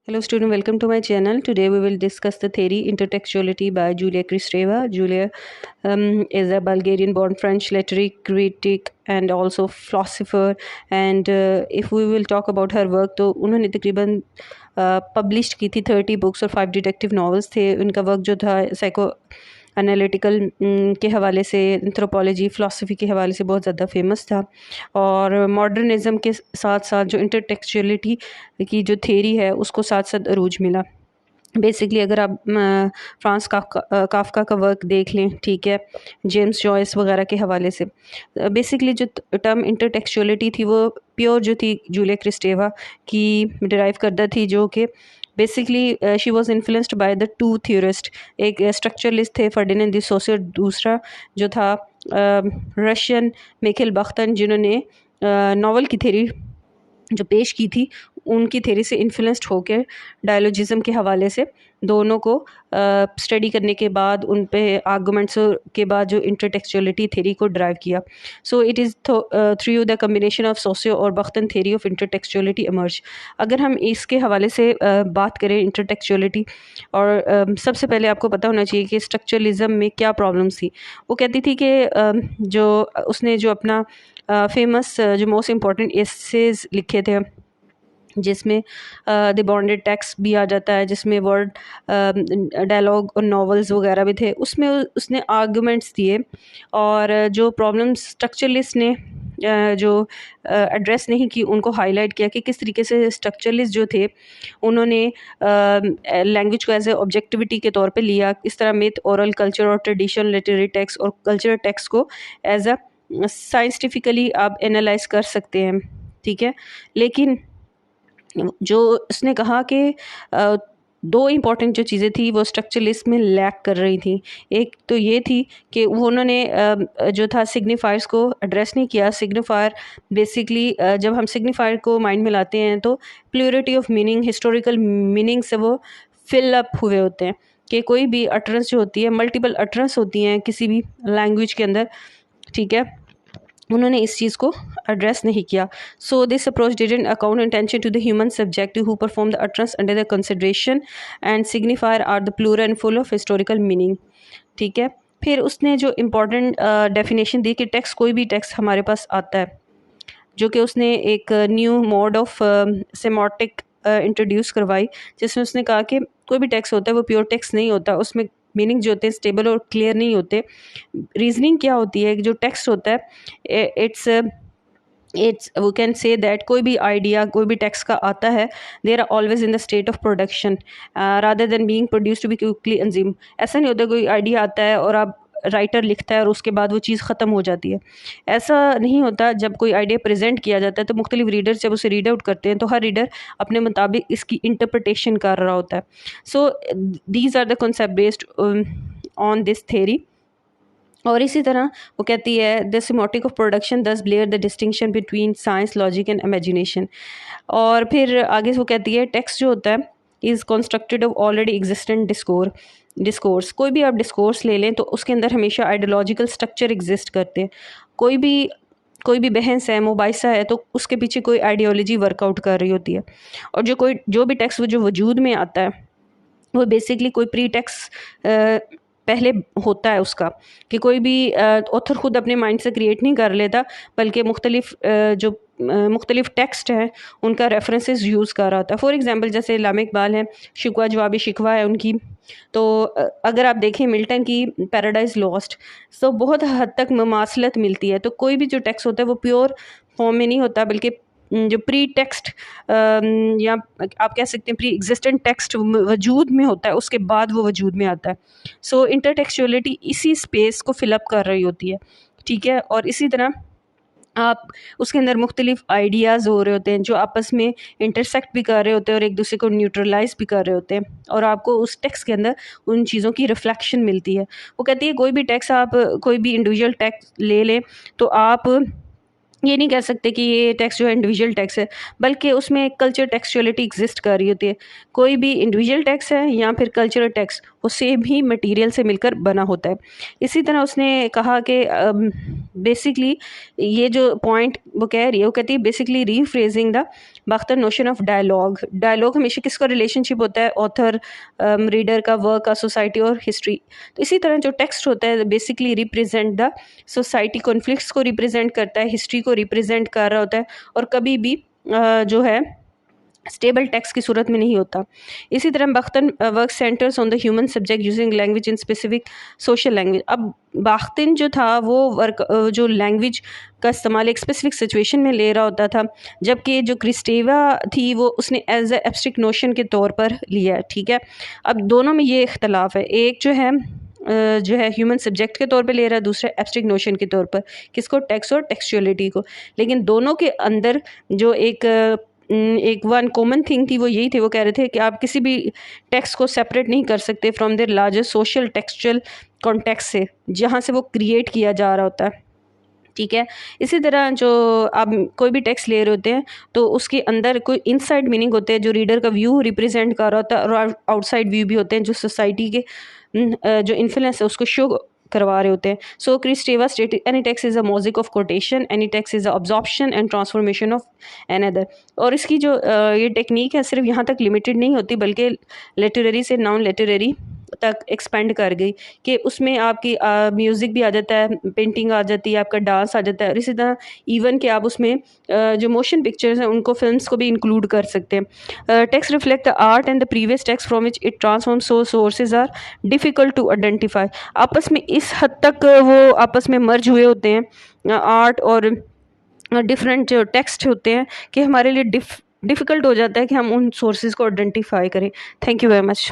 Hello student, welcome to my channel. Today we will discuss the theory intertextuality by Julia Kristeva. Julia is a Bulgarian-born French literary critic and also philosopher. And if we will talk about her work, तो उन्होंने तकरीबन publish की थी 30 books और 5 detective novels थे. उनका work जो था साइको एनालिटिकल के हवाले से, एंथ्रोपोलॉजी, फ़िलासफ़ी के हवाले से बहुत ज़्यादा फेमस था. और मॉडर्निज़म के साथ साथ जो इंटरटेक्चुअलिटी की जो थ्योरी है उसको साथ साथ अरूज मिला. बेसिकली अगर आप फ्रांस काफ्का का वर्क देख लें, ठीक है, जेम्स जॉयस वगैरह के हवाले से, बेसिकली जो टर्म इंटरटेक्चुअलिटी थी वो प्योर जो थी जूलिया क्रिस्टेवा की डिराइव करदा थी, जो कि basically she was influenced by the two theorist. एक स्ट्रक्चरलिस्ट थे फर्डिनेंड दी सोसियर, दूसरा जो था रशियन मिखेल बख्तन, जिन्होंने नावल की थ्योरी जो पेश की थी उनकी थ्योरी से इन्फ्लुएंस्ड होकर डायलॉजिज्म के हवाले से दोनों को स्टडी करने के बाद उन पे आर्गुमेंट्स के बाद जो इंटरटेक्चुअलिटी थ्योरी को ड्राइव किया. So it is through the combination of socio और Bakhtin theory of intertextuality emerge. अगर हम इसके हवाले से बात करें इंटरटेक्चुअलिटी, और सबसे पहले आपको पता होना चाहिए कि स्ट्रक्चरलिज्म में क्या प्रॉब्लम्स थी. वो कहती थी कि जो उसने जो अपना फेमस जो मोस्ट इम्पॉर्टेंट एसेज लिखे थे, जिसमें द बॉन्डेड टेक्स्ट भी आ जाता है, जिसमें वर्ड डायलॉग और नॉवेल्स वगैरह भी थे, उसमें उसने आर्गुमेंट्स दिए. और जो प्रॉब्लम्स स्ट्रक्चरलिस्ट ने जो एड्रेस नहीं की, उनको हाईलाइट किया कि किस तरीके से स्ट्रक्चरलिस्ट जो थे उन्होंने लैंग्वेज को एज ए ऑब्जेक्टिविटी के तौर पे लिया. इस तरह मिथ, ओरल कल्चर और ट्रेडिशनल लिटरेरी टेक्स्ट और कल्चरल टेक्स्ट को एज अ साइंटिफिकली आप एनालाइज कर सकते हैं, ठीक है. लेकिन जो उसने कहा कि दो इम्पॉर्टेंट जो चीज़ें थी वो स्ट्रक्चरलिस्ट में लैक कर रही थी. एक तो ये थी कि वो उन्होंने जो था सिग्निफायर्स को एड्रेस नहीं किया. सिग्निफायर बेसिकली जब हम सिग्निफायर को माइंड में लाते हैं तो प्लूरिटी ऑफ मीनिंग, हिस्टोरिकल मीनिंग से वो फिल अप हुए होते हैं. कि कोई भी अटरेंस जो होती है, मल्टीपल अटरेंस होती हैं किसी भी लैंग्वेज के अंदर, ठीक है, उन्होंने इस चीज़ को एड्रेस नहीं किया. So this approach didn't account attention to the human subject who perform the utterance under the consideration and signifier are the plural and full of historical meaning, ठीक है. फिर उसने जो इम्पॉर्टेंट डेफिनेशन दी कि टेक्स्ट, कोई भी टेक्स्ट हमारे पास आता है, जो कि उसने एक न्यू मोड ऑफ सेमोटिक इंट्रोड्यूस करवाई, जिसमें उसने कहा कि कोई भी टेक्स्ट होता है वो प्योर टेक्स्ट नहीं होता, उसमें मीनिंग जो होते हैं स्टेबल और क्लियर नहीं होते. रीजनिंग क्या होती है, जो टेक्स्ट होता है it's we can say that कोई भी आइडिया कोई भी टेक्स्ट का आता है, there are always in the state of production rather than being produce to be quickly consume. ऐसा नहीं होता कोई आइडिया आता है और आप राइटर लिखता है और उसके बाद वो चीज़ ख़त्म हो जाती है. ऐसा नहीं होता. जब कोई आइडिया प्रेजेंट किया जाता है तो मुख्तलिफ रीडर्स जब उसे रीड आउट करते हैं तो हर रीडर अपने मुताबिक इसकी इंटरप्रटेशन कर रहा होता है. So these are the concept based on this theory. और इसी तरह वो कहती है the semiotic of production thus blur the distinction between science, logic and imagination. और फिर आगे वो कहती है टेक्स्ट जो होता है is constructed of already existent discourse. कोई भी आप डिस्कोर्स ले लें तो उसके अंदर हमेशा आइडियोलॉजिकल स्ट्रक्चर एग्जिस्ट करते हैं. कोई भी बहस है, मुबाहिसा है, तो उसके पीछे कोई आइडियोलॉजी वर्कआउट कर रही होती है. और जो भी टेक्स्ट जो वजूद में आता है वो बेसिकली कोई प्री टेक्स्ट पहले होता है उसका, कि कोई भी ऑथर ख़ुद अपने माइंड से क्रिएट नहीं कर लेता, बल्कि मुख्तलिफ टेक्स्ट हैं उनका रेफरेंसेस यूज़ कर रहा होता है. फॉर एग्जांपल जैसे इल्हाम इकबाल है, शिकवा जवाबी शिकवा है उनकी, तो अगर आप देखें मिल्टन की पैराडाइज लॉस्ट, तो बहुत हद तक ममासलत मिलती है. तो कोई भी जो टेक्स्ट होता है वो प्योर फॉर्म में नहीं होता, बल्कि जो प्री टेक्स्ट या आप कह सकते हैं प्री एग्जिस्टेंट टेक्स्ट वजूद में होता है, उसके बाद वो वजूद में आता है. सो इंटरटेक्चुअलिटी इसी स्पेस को फिलअप कर रही होती है, ठीक है. और इसी तरह आप उसके अंदर मुख्तलिफ आइडियाज़ हो रहे होते हैं जो आपस में इंटरसेक्ट भी कर रहे होते हैं और एक दूसरे को न्यूट्रलाइज भी कर रहे होते हैं, और आपको उस टेक्स्ट के अंदर उन चीज़ों की रिफ्लेक्शन मिलती है. वो कहती है कोई भी टेक्स्ट आप कोई भी इंडिविजुअल टेक्स्ट ले लें तो आप ये नहीं कह सकते कि ये टेक्स्ट जो है इंडिविजुअल टेक्स्ट है, बल्कि उसमें एक कल्चर टेक्सचुअलिटी एग्जिस्ट कर रही होती है। कोई भी इंडिविजुअल टेक्स्ट है या फिर कल्चरल टेक्स्ट, वो सेम ही मटेरियल से मिलकर बना होता है। इसी तरह उसने कहा कि बेसिकली ये जो पॉइंट वो कह रही है, वो कहती है basically rephrasing the Bakhtin notion of dialogue. Dialogue हमेशा किसका रिलेशनशिप होता है, ऑथर, रीडर का, वर्क का, सोसाइटी और हिस्ट्री। तो इसी तरह जो टेक्स्ट होता है basically represent the society, conflicts को रिप्रेजेंट करता है, हिस्ट्री को रिप्रेजेंट कर रहा होता है, और कभी भी जो है स्टेबल टेक्स्ट की सूरत में नहीं होता। इसी तरह Bakhtin work centres on the human subject using language in specific social language. अब बाख्तिन जो था वो वर्क जो लैंग्वेज का इस्तेमाल एक स्पेसिफिक सिचुएशन में ले रहा होता था, जबकि जो क्रिस्टेवा थी वो उसने एज ए एब्स्ट्रैक्ट नोशन के तौर पर लिया। ठीक है, अब दोनों में ये इख्तलाफ है, एक जो है ह्यूमन सब्जेक्ट के तौर पे ले रहा है, दूसरा एब्स्ट्रैक्ट नोशन के तौर पर, किसको, टेक्स्ट और टेक्सचुअलिटी को। लेकिन दोनों के अंदर जो एक वन कॉमन थिंग थी वो यही थी, वो कह रहे थे कि आप किसी भी टेक्स्ट को सेपरेट नहीं कर सकते from their larger social textual context से, जहाँ से वो क्रिएट किया जा रहा होता है। ठीक है, इसी तरह जो आप कोई भी टेक्स्ट ले रहे होते हैं तो उसके अंदर कोई इनसाइड मीनिंग होते हैं जो रीडर का व्यू रिप्रेजेंट कर रहा होता है, और आउटसाइड व्यू भी होते हैं जो सोसाइटी के जो इन्फ्लुएंस है उसको शो करवा रहे होते हैं। So Kristeva stated any text is a music of quotation, any text is a absorption and transformation of another. और इसकी जो ये टेक्निक है सिर्फ यहाँ तक लिमिटेड नहीं होती, बल्कि लिटरेरी से नॉन लिटरेरी तक एक्सपेंड कर गई, कि उसमें आपकी म्यूज़िक भी आ जाता है, पेंटिंग आ जाती है, आपका डांस आ जाता है, और इसी तरह इवन कि आप उसमें जो मोशन पिक्चर्स हैं उनको, फिल्म्स को भी इंक्लूड कर सकते हैं। Text reflect the art and the previous text from which it transform, so sources are difficult to identify. आपस में इस हद तक वो आपस में मर्ज हुए होते हैं आर्ट और डिफरेंट जो टेक्स्ट होते हैं, कि हमारे लिए डिफ़िकल्ट हो जाता है कि हम उन सोर्सेज को आइडेंटिफाई करें। Thank you very much.